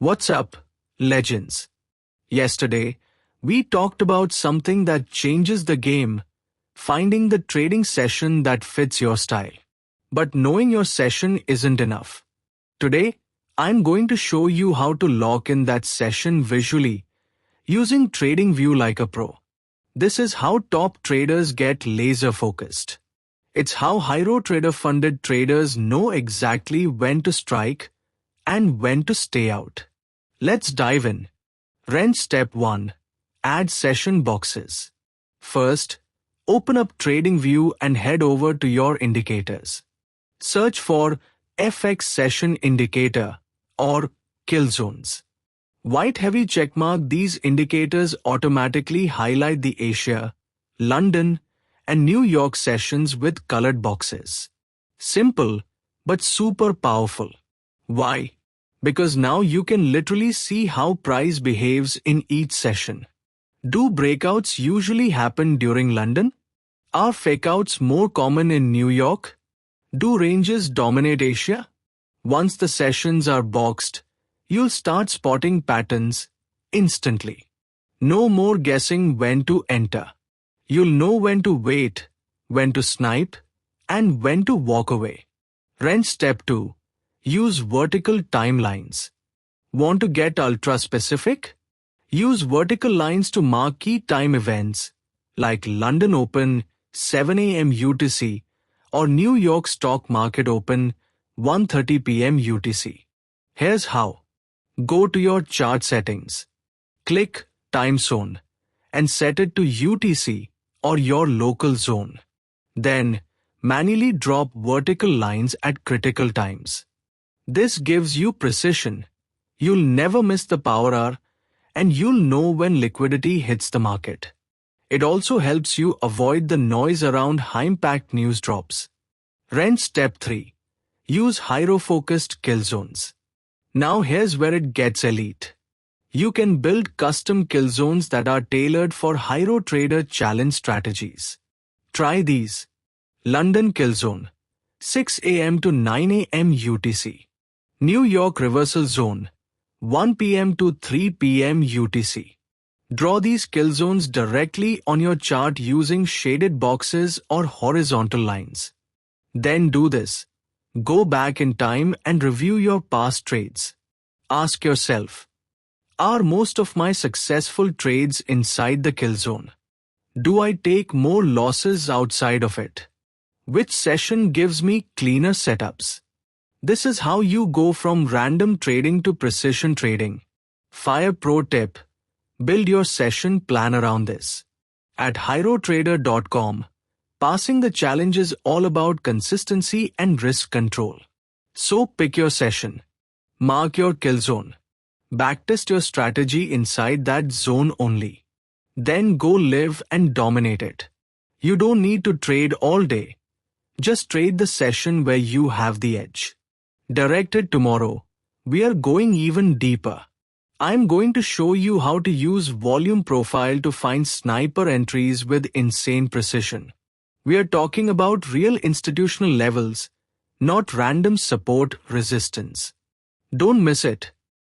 What's up, legends? Yesterday, we talked about something that changes the game, finding the trading session that fits your style. But knowing your session isn't enough. Today, I'm going to show you how to lock in that session visually, using TradingView like a pro. This is how top traders get laser focused. It's how high-row trader-funded traders know exactly when to strike and when to stay out. Let's dive in. Wrench Step 1. Add session boxes. First, open up TradingView and head over to your indicators. Search for FX Session Indicator or Kill Zones. White heavy checkmark these indicators automatically highlight the Asia, London, and New York sessions with colored boxes. Simple, but super powerful. Why? Because now you can literally see how price behaves in each session. Do breakouts usually happen during London? Are fakeouts more common in New York? Do ranges dominate Asia? Once the sessions are boxed, you'll start spotting patterns instantly. No more guessing when to enter. You'll know when to wait, when to snipe, and when to walk away. Wrench Step 2. Use vertical timelines. Want to get ultra specific? Use vertical lines to mark key time events like London Open 7 a.m. UTC or New York Stock Market Open 1:30 p.m. UTC. Here's how. Go to your chart settings. Click Time Zone and set it to UTC or your local zone. Then, manually drop vertical lines at critical times. This gives you precision. You'll never miss the power hour, and you'll know when liquidity hits the market. It also helps you avoid the noise around high-impact news drops. Wrench Step 3. Use high-row-focused kill zones. Now here's where it gets elite. You can build custom kill zones that are tailored for high-row trader challenge strategies. Try these. London Kill Zone, 6 a.m. to 9 a.m. UTC. New York Reversal Zone, 1 p.m. to 3 p.m. UTC. Draw these kill zones directly on your chart using shaded boxes or horizontal lines. Then do this. Go back in time and review your past trades. Ask yourself, are most of my successful trades inside the kill zone? Do I take more losses outside of it? Which session gives me cleaner setups? This is how you go from random trading to precision trading. Fire pro tip. Build your session plan around this. At HighRowTrader.com, passing the challenge is all about consistency and risk control. So pick your session. Mark your kill zone. Backtest your strategy inside that zone only. Then go live and dominate it. You don't need to trade all day. Just trade the session where you have the edge. Directed tomorrow, we are going even deeper. I'm going to show you how to use volume profile to find sniper entries with insane precision. We are talking about real institutional levels, not random support resistance. Don't miss it.